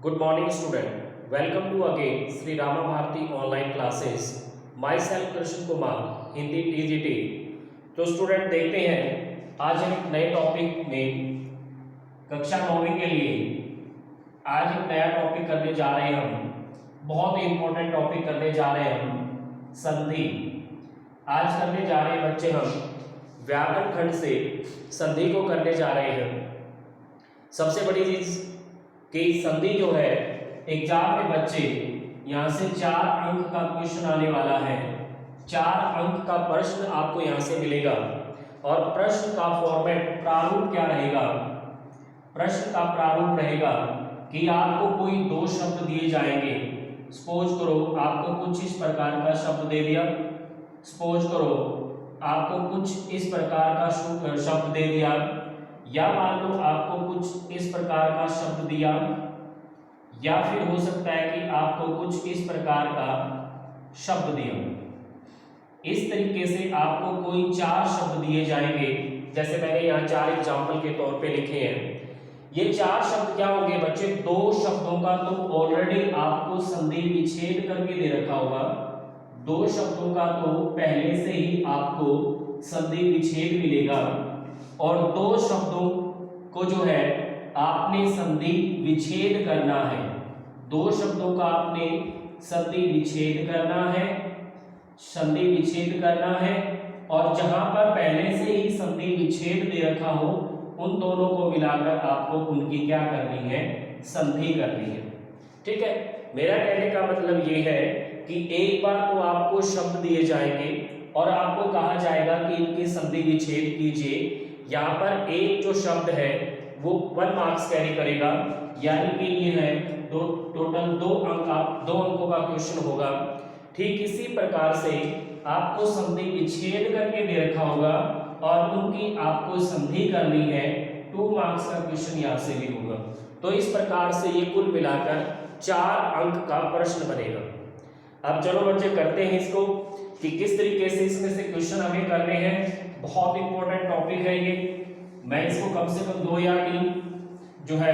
Good morning student. Welcome to again Sri Rama Bharati online classes. Myself Krishna Kumar, Hindi TGT। तो student देखते हैं आज हम एक नए टॉपिक में कक्षा 9वीं के लिए आज एक नया टॉपिक करने जा रहे हैं हम। बहुत ही इंपॉर्टेंट टॉपिक करने जा रहे हैं हम संधि। आज करने जा रहे हैं बच्चे हम व्याकरण खंड से संधि को करने जा रहे हैं। सबसे बड़ी चीज कि संधि जो है एग्जाम में बच्चे यहाँ से 4 अंक का क्वेश्चन आने वाला है। 4 अंक का प्रश्न आपको यहाँ से मिलेगा और प्रश्न का फॉर्मेट प्रारूप क्या रहेगा? प्रश्न का प्रारूप रहेगा कि आपको कोई 2 शब्द दिए जाएंगे। सपोज करो आपको कुछ इस प्रकार का शब्द दे दिया। सपोज करो आपको कुछ इस प्रकार का शब्द दे दिया, या मान लो आपको कुछ इस प्रकार का शब्द दिया, या फिर हो सकता है कि आपको कुछ इस प्रकार का शब्द दिया। इस तरीके से आपको कोई 4 शब्द दिए जाएंगे। जैसे मैंने यहाँ 4 एग्जाम्पल के तौर पे लिखे हैं। ये 4 शब्द क्या होंगे बच्चे? 2 शब्दों का तो ऑलरेडी आपको संधि विच्छेद करके दे रखा होगा। 2 शब्दों का तो पहले से ही आपको संधि विच्छेद मिलेगा और 2 शब्दों को जो है आपने संधि विच्छेद करना है। 2 शब्दों का आपने संधि विच्छेद करना है, संधि विच्छेद करना है, और जहां पर पहले से ही संधि विच्छेद दे रखा हो उन दोनों को मिलाकर आपको उनकी क्या करनी है? संधि करनी है। ठीक है, मेरा कहने का मतलब ये है कि एक बार तो आपको शब्द दिए जाएंगे और आपको कहा जाएगा कि इनकी संधि विच्छेद कीजिए। यहाँ पर एक जो शब्द है वो 1 मार्क्स कैरी करेगा, यानी कि ये है टोटल 2 अंकों का क्वेश्चन होगा। ठीक इसी प्रकार से आपको संधि विच्छेद करके दे रखा होगा और उनकी आपको संधि करनी है। 2 मार्क्स का क्वेश्चन यहाँ से भी होगा। तो इस प्रकार से ये कुल मिलाकर 4 अंक का प्रश्न बनेगा। अब चलो बच्चे करते हैं इसको कि किस तरीके से इसमें से क्वेश्चन हमें करने हैं। बहुत इंपॉर्टेंट टॉपिक है ये। मैं इसको कम से कम 2 या 3 जो है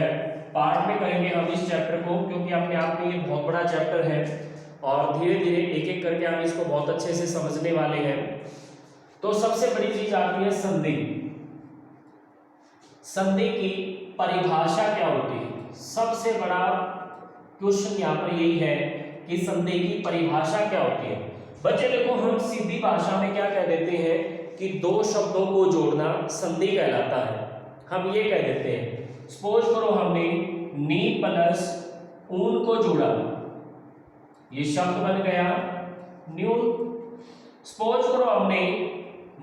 पार्ट में करेंगे हम इस चैप्टर को, क्योंकि अपने आप में ये बहुत बड़ा चैप्टर है और धीरे धीरे एक एक करके हम इसको बहुत अच्छे से समझने वाले हैं। तो सबसे बड़ी चीज आती है संधि। संधि की परिभाषा क्या होती है? सबसे बड़ा क्वेश्चन यहाँ पर यही है कि संधि की परिभाषा क्या होती है। बच्चे देखो, हम सीधी भाषा में क्या कह देते हैं कि 2 शब्दों को जोड़ना संधि कहलाता है। हम ये कह देते हैं, सपोज करो हमने नी प्लस ऊन को जोड़ा, ये शब्द बन गया न्यून। सपोज करो हमने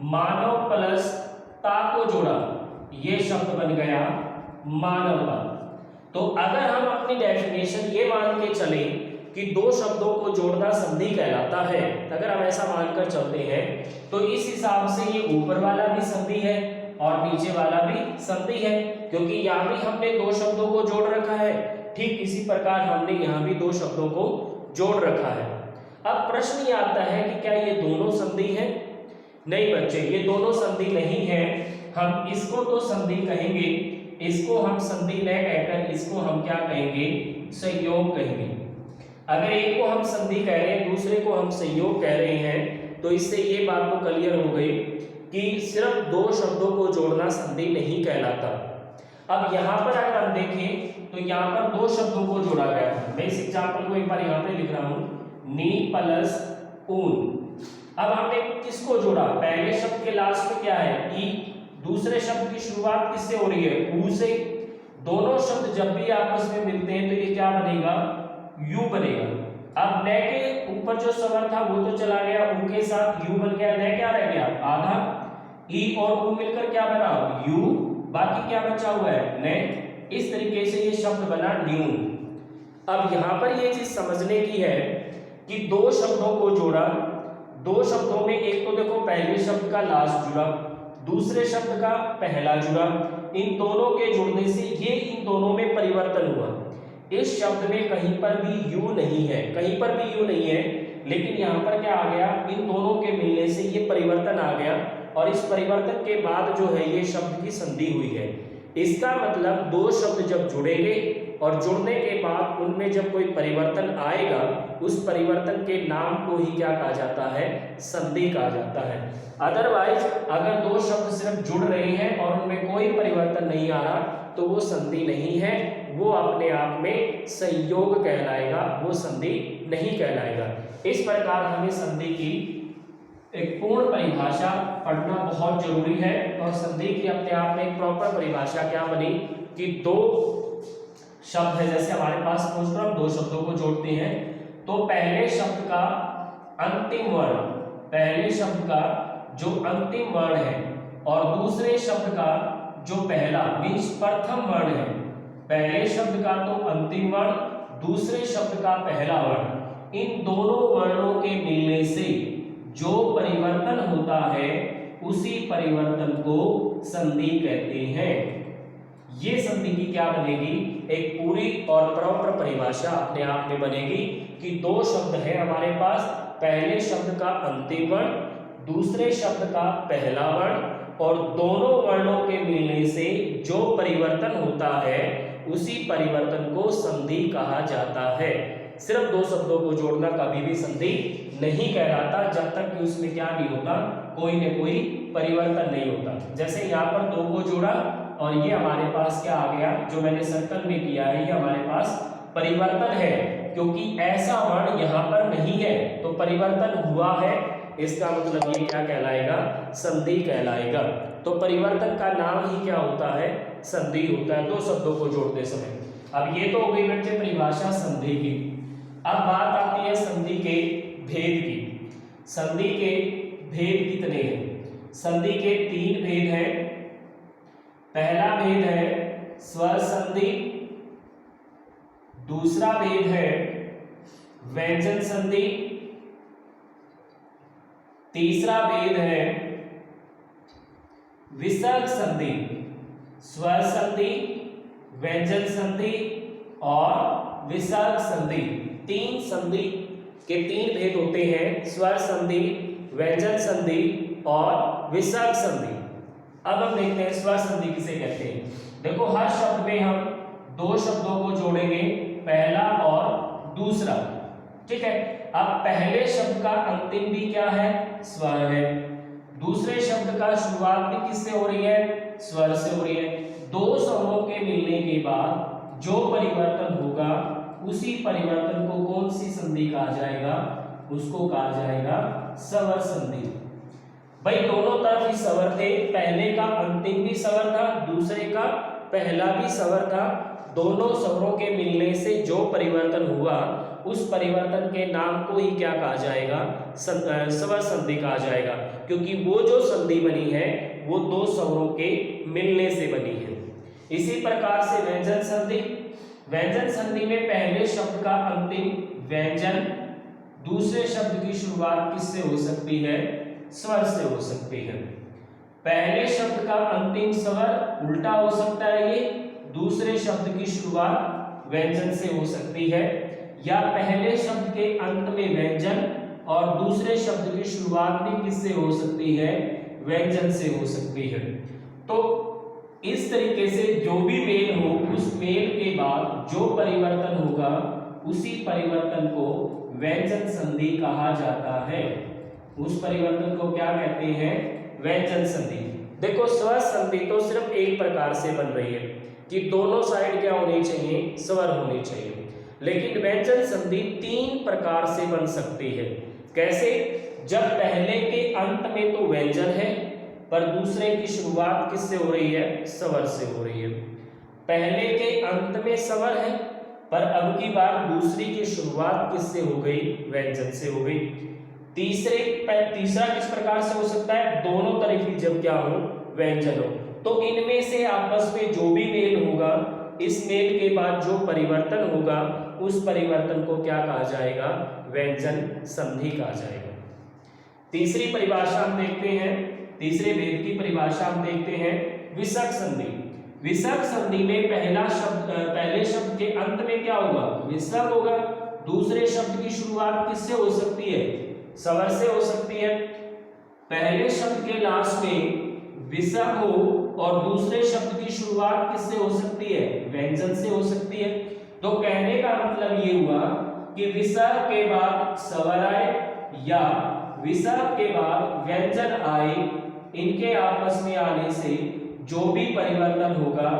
मानव प्लस ता को जोड़ा, ये शब्द बन गया मानवता। तो अगर हम अपनी डेफिनेशन ये मान के चले कि 2 शब्दों को जोड़ना संधि कहलाता है, अगर हम ऐसा मानकर चलते हैं तो इस हिसाब से ये ऊपर वाला भी संधि है और नीचे वाला भी संधि है, क्योंकि यहाँ भी हमने 2 शब्दों को जोड़ रखा है। ठीक इसी प्रकार हमने यहाँ भी 2 शब्दों को जोड़ रखा है। अब प्रश्न ये आता है कि क्या ये दोनों संधि है? नहीं बच्चे, ये दोनों संधि नहीं है। हम इसको तो संधि कहेंगे, इसको हम संधि न कहकर इसको हम क्या कहेंगे? संयोग कहेंगे। अगर एक को हम संधि कह रहे हैं, दूसरे को हम संयोग कह रहे हैं, तो इससे ये बात तो क्लियर हो गई कि सिर्फ 2 शब्दों को जोड़ना संधि नहीं कहलाता। अब यहाँ पर अगर हम देखें तो यहाँ पर 2 शब्दों को जोड़ा गया है। मैं इस एग्जाम्पल को एक बार यहाँ पे लिख रहा हूँ, नी प्लस ऊन। अब हमने किसको जोड़ा? पहले शब्द के लास्ट में क्या है? ई। दूसरे शब्द की शुरुआत किससे हो रही है? ऊ से। दोनों शब्द जब भी आपस में मिलते हैं तो ये क्या बनेगा? यू बनेगा। अब न के ऊपर जो स्वर था वो तो चला गया, ऊ के साथ यू बन गया। न क्या रह गया? आधा। ई और ऊ मिलकर क्या बना? यू। बाकी क्या बचा हुआ है? न। इस तरीके से ये शब्द बना न्यून। अब यहाँ पर ये चीज समझने की है कि 2 शब्दों को जोड़ा। 2 शब्दों में एक तो देखो पहले शब्द का लास्ट जुड़ा, दूसरे शब्द का पहला जुड़ा। इन दोनों के जुड़ने से ये इन दोनों में परिवर्तन हुआ। इस शब्द में कहीं पर भी यू नहीं है, कहीं पर भी यू नहीं है, लेकिन यहाँ पर क्या आ गया? इन दोनों के मिलने से ये परिवर्तन आ गया और इस परिवर्तन के बाद जो है ये शब्द की संधि हुई है। इसका मतलब 2 शब्द जब जुड़ेंगे और जुड़ने के बाद उनमें जब कोई परिवर्तन आएगा उस परिवर्तन के नाम को ही क्या कहा जाता है, संधि कहा जाता है। अदरवाइज अगर दो शब्द सिर्फ जुड़ रहे हैं और उनमें कोई परिवर्तन नहीं आ रहा तो वो संधि नहीं है, वो अपने आप में संयोग कहलाएगा, वो संधि नहीं कहलाएगा। इस प्रकार हमें संधि की एक पूर्ण परिभाषा पढ़ना बहुत जरूरी है। और संधि की अपने आप में एक प्रॉपर परिभाषा क्या बनी कि दो शब्द है, जैसे हमारे पास हम दो शब्दों को जोड़ते हैं तो पहले शब्द का अंतिम वर्ण, पहले शब्द का जो अंतिम वर्ण है और दूसरे शब्द का जो पहला मीन्स प्रथम वर्ण है, पहले शब्द का तो अंतिम वर्ण, दूसरे शब्द का पहला वर्ण, इन दोनों वर्णों के मिलने से जो परिवर्तन होता है उसी परिवर्तन को संधि कहते हैं। ये संधि की क्या बनेगी, एक पूरी और प्रॉपर परिभाषा अपने आप में बनेगी कि दो शब्द है हमारे पास, पहले शब्द का अंतिम वर्ण, दूसरे शब्द का पहला वर्ण, और दोनों वर्णों के मिलने से जो परिवर्तन होता है उसी परिवर्तन को संधि कहा जाता है। सिर्फ दो शब्दों को जोड़ना कभी भी संधि नहीं कहलाता जब तक कि उसमें क्या नहीं होता, कोई न कोई परिवर्तन नहीं होता। जैसे यहाँ पर दो को जोड़ा और ये हमारे पास क्या आ गया, जो मैंने सर्कल में किया है ये हमारे पास परिवर्तन है, क्योंकि ऐसा वर्ण यहाँ पर नहीं है तो परिवर्तन हुआ है, इसका मतलब ये क्या कहलाएगा, संधि कहलाएगा। तो परिवर्तन का नाम ही क्या होता है, संधि होता है दो शब्दों को जोड़ते समय। अब ये तो हो गई बच्चे परिभाषा संधि की। अब बात आती है संधि के भेद की। संधि के भेद कितने हैं, संधि के तीन भेद हैं। पहला भेद है स्वर संधि, दूसरा भेद है व्यंजन संधि, तीसरा भेद है विसर्ग संधि। स्वर संधि, व्यंजन संधि और विसर्ग संधि, तीन संधि के तीन भेद होते हैं, स्वर संधि, व्यंजन संधि और विसर्ग संधि। अब हम देखते हैं स्वर संधि किसे कहते हैं। देखो हर शब्द में हम दो शब्दों को जोड़ेंगे, पहला और दूसरा, ठीक है। अब पहले शब्द का अंतिम भी क्या है, स्वर है, दूसरे शब्द का शुरुआत भी किससे हो रही है, स्वर से हो रही है। दो स्वरों के मिलने के बाद जो परिवर्तन होगा उसी परिवर्तन को कौन सी संधि कहा जाएगा, उसको कहा जाएगा स्वर संधि। भाई दोनों तरफ ही स्वर थे, पहले का अंतिम भी स्वर था, दूसरे का पहला भी स्वर था, दोनों स्वरों के मिलने से जो परिवर्तन हुआ उस परिवर्तन के नाम को ही क्या कहा जाएगा, स्वर संधि कहा जाएगा, क्योंकि वो जो संधि बनी है वो दो स्वरों के मिलने से बनी है। इसी प्रकार से व्यंजन संधि, व्यंजन संधि में पहले शब्द का अंतिम व्यंजन, दूसरे शब्द की शुरुआत किससे हो सकती है, स्वर से हो सकती है। पहले शब्द का अंतिम स्वर उल्टा हो सकता है, ये दूसरे शब्द की शुरुआत व्यंजन से हो सकती है, या पहले शब्द के अंत में व्यंजन और दूसरे शब्द की शुरुआत भी किससे हो सकती है, व्यंजन से हो सकती है। तो इस तरीके से जो भी मेल हो उस मेल के बाद जो परिवर्तन होगा उसी परिवर्तन को व्यंजन संधि कहा जाता है। उस परिवर्तन को क्या कहते हैं, व्यंजन संधि। देखो स्वर संधि तो सिर्फ एक प्रकार से बन रही है कि दोनों साइड क्या होनी चाहिए, स्वर होनी चाहिए, लेकिन व्यंजन संधि तीन प्रकार से बन सकती है। कैसे, जब पहले के अंत में तो व्यंजन है पर दूसरे की शुरुआत किससे हो रही है, स्वर से हो रही है। पहले के अंत में स्वर है पर अब की बार दूसरी की शुरुआत किससे हो गई, व्यंजन से हो गई। तीसरा किस प्रकार से हो सकता है, दोनों तरफ ही जब क्या हो, व्यंजन हो। तो इनमें से आपस में जो भी मेल होगा, इस मेल के बाद जो परिवर्तन होगा उस परिवर्तन को क्या कहा जाएगा, व्यंजन संधि कहा जाएगा। तीसरी परिभाषा हम देखते हैं, तीसरे भेद की परिभाषा हम देखते हैं विसर्ग संधि। विसर्ग संधि में पहले शब्द के अंत में क्या होगा, विसर्ग होगा, दूसरे शब्द की शुरुआत किससे हो सकती है, स्वर से हो सकती है। पहले शब्द के लास्ट में विसर्ग हो और दूसरे शब्द की शुरुआत किससे हो सकती है? व्यंजन से हो सकती है। तो कहने का मतलब ये हुआ कि विसर्ग के बाद स्वर आए या विसर्ग के बाद व्यंजन आए, इनके आपस में आने से जो भी परिवर्तन होगा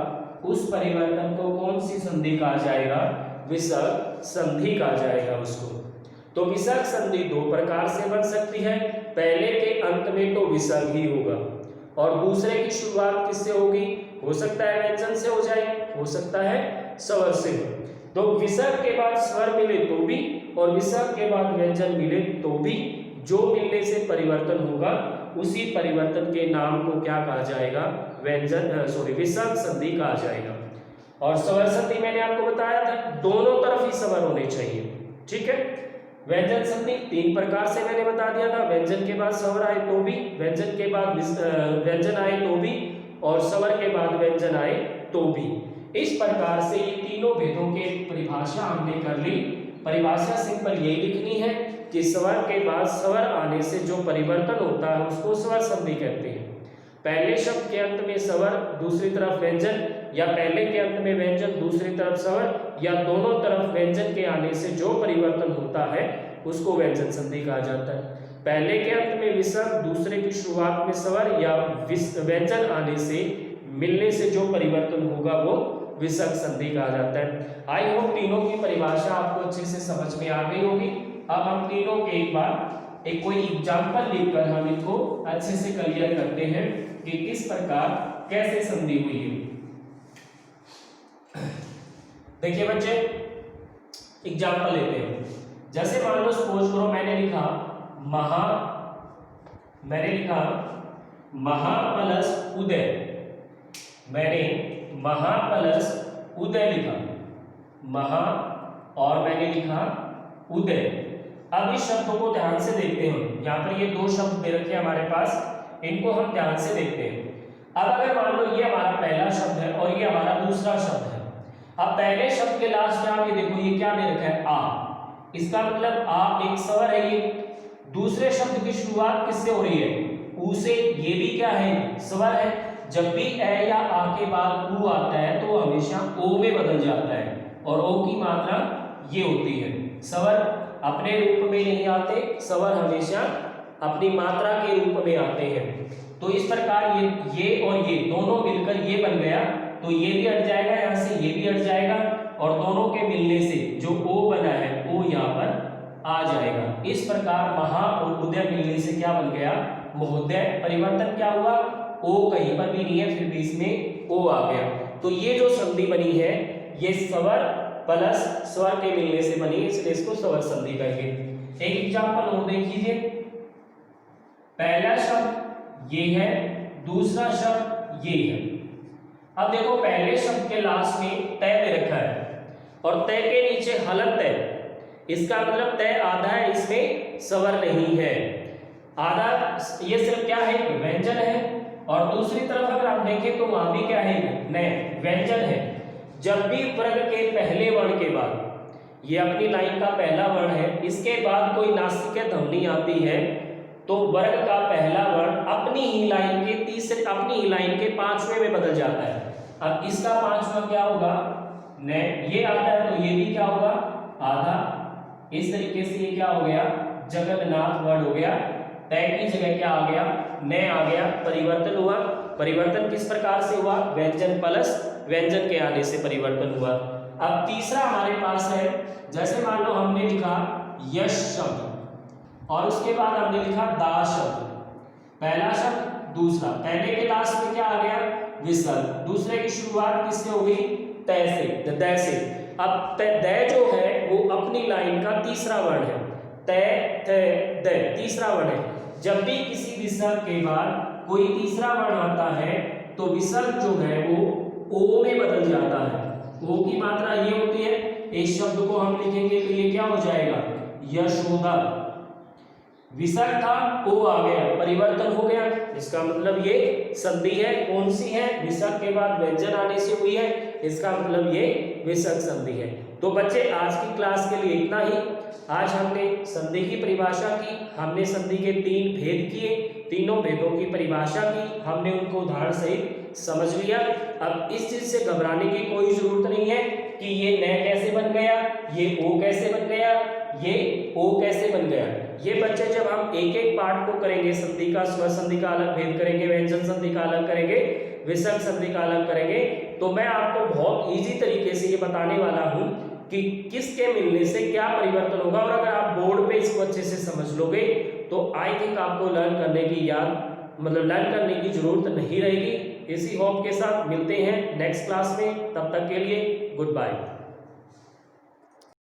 उस परिवर्तन को कौन सी संधि कहा जाएगा? विसर्ग संधि कहा जाएगा उसको। तो विसर्ग संधि दो प्रकार से बन सकती है, पहले के अंत में तो विसर्ग ही होगा और दूसरे की शुरुआत किससे होगी? हो सकता है व्यंजन से हो जाए, हो सकता है स्वर से। तो विसर्ग के बाद स्वर मिले तो भी और विसर्ग के बाद व्यंजन मिले तो भी जो मिलने से परिवर्तन होगा उसी परिवर्तन के नाम को क्या कहा जाएगा? विसर्ग संधि कहा जाएगा। और स्वर संधि मैंने आपको बताया था दोनों तरफ ही स्वर होने चाहिए, ठीक है। व्यंजन संधि तीन प्रकार से मैंने बता दिया था, व्यंजन के बाद स्वर आए तो भी, व्यंजन के बाद व्यंजन आए तो भी और स्वर के बाद व्यंजन आए तो भी। इस प्रकार से ये तीनों भेदों के परिभाषा हमने कर ली। परिभाषा सिंपल यही लिखनी है कि स्वर के बाद स्वर आने से जो परिवर्तन होता है उसको स्वर संधि कहते हैं। पहले शब्द के अंत में स्वर दूसरी तरफ व्यंजन, या पहले के अंत में व्यंजन दूसरी तरफ स्वर, या दोनों तरफ व्यंजन के आने से जो परिवर्तन होता है उसको व्यंजन संधि कहा जाता है। पहले के अंत में विसर्ग, दूसरे की शुरुआत में स्वर या व्यंजन आने से मिलने से जो परिवर्तन होगा वो विसर्ग संधि कहा जाता है। आई होप तीनों की परिभाषा आपको अच्छे से समझ में आ गई होगी। अब हम तीनों के एक बार एक कोई एग्जाम्पल लिखकर हम इनको अच्छे से क्लियर करते हैं कि किस प्रकार कैसे संधि हुई है। देखिए बच्चे, एग्जाम्पल लेते हैं। जैसे मान लो सपोज करो मैंने लिखा महा प्लस उदय, मैंने महा प्लस उदय लिखा, महा और मैंने लिखा उदय। अब इस शब्दों को ध्यान से देखते हैं। यहाँ पर ये दो शब्द दे रखे हैं हमारे पास, इनको हम ध्यान से देखते हैं। अब अगर मान लो ये हमारा पहला शब्द है और ये हमारा दूसरा शब्द है। अब पहले शब्द के लास्ट में आप ये देखो ये क्या दे रखा है? आ। इसका मतलब आ एक स्वर है। ये दूसरे शब्द की शुरुआत किससे हो रही है? ऊ से। ये भी क्या है? स्वर है। जब भी ए या आ के बाद ऊ आता है तो हमेशा ओ में बदल जाता है और ओ की मात्रा ये होती है। स्वर अपने रूप में नहीं आते, स्वर हमेशा अपनी मात्रा के रूप में आते हैं। तो इस प्रकार ये और ये दोनों मिलकर ये बन गया, तो ये भी हट जाएगा यहाँ से, ये भी हट जाएगा और दोनों के मिलने से जो ओ बना है ओ यहाँ पर आ जाएगा। इस प्रकार महा और उदय मिलने से क्या बन गया? महोदय। परिवर्तन क्या हुआ? ओ कहीं पर भी नहीं है, फिर बीच में ओ आ गया। तो ये जो संधि बनी है ये स्वर प्लस स्वर के मिलने से बनी, इसलिए इसको स्वर संधि कहेंगे। एक एग्जांपल और देखिए। पहला शब्द ये है, दूसरा शब्द ये है। अब देखो पहले शब्द के लास्ट में तय दे रखा है और तय के नीचे हलंत है। इसका मतलब तय आधा है, इसमें स्वर नहीं है। आधा ये सिर्फ क्या है? व्यंजन है। और दूसरी तरफ अगर आप देखें तो वहां भी क्या है? नए व्यंजन है। जब भी वर्ग के पहले वर्ण के बाद, ये अपनी लाइन का पहला वर्ण है, इसके बाद कोई नासिक ध्वनि आती है तो वर्ग का पहला वर्ण अपनी ही लाइन के पांचवें में बदल जाता है। अब इसका पांचवा क्या होगा? न। ये आधा है तो ये भी क्या होगा? आधा। इस तरीके से ये क्या हो गया? जगन्नाथ वर्ड हो गया। तय की जगह क्या आ गया? न आ गया। परिवर्तन हुआ। परिवर्तन किस प्रकार से हुआ? व्यंजन प्लस व्यंजन के आने से परिवर्तन हुआ। अब तीसरा हमारे पास है, जैसे मान लो हमने लिखा यश शब्द और उसके बाद हमने लिखा दा शब्द। पहला शब्द, दूसरा, पहले के लास्ट में क्या आ गया? विसर्ग। दूसरे की शुरुआत किससे हो गई? तय से, द से। अब द जो है वो अपनी लाइन का तीसरा वर्ण है। तय, थ, द तीसरा वर्ण है। जब भी किसी विसर्ग के बाद कोई तीसरा वर्ण आता है तो विसर्ग जो है वो ओ में बदल जाता है। ओ की मात्रा ये होती है। इस शब्द को हम लिखेंगे तो ये क्या हो जाएगा? यशोदा। विसर्ग था, ओ आ गया, परिवर्तन हो गया। इसका मतलब ये संधि है। कौन सी है? विसर्ग के बाद व्यंजन आने से हुई है, इसका मतलब ये विसर्ग संधि है। तो बच्चे आज की क्लास के लिए इतना ही। आज हमने संधि की परिभाषा की, हमने संधि के 3 भेद किए, तीनों भेदों की परिभाषा की, हमने उनको उदाहरण सहित समझ लिया। अब इस चीज से घबराने की कोई जरूरत नहीं है कि ये न कैसे बन गया, ये ओ कैसे बन गया, ये ओ कैसे बन गया। ये बच्चे जब हम एक एक पार्ट को करेंगे, संधि का स्वर संधि का अलग भेद करेंगे, व्यंजन संधि का अलग करेंगे, विसर्ग संधि का अलग करेंगे, तो मैं आपको बहुत इजी तरीके से ये बताने वाला हूं कि किसके मिलने से क्या परिवर्तन होगा। और अगर आप बोर्ड पे इसको अच्छे से समझ लोगे तो आई थिंक आपको लर्न करने की लर्न करने की जरूरत नहीं रहेगी। इसी होप के साथ मिलते हैं नेक्स्ट क्लास में, तब तक के लिए गुड बाय।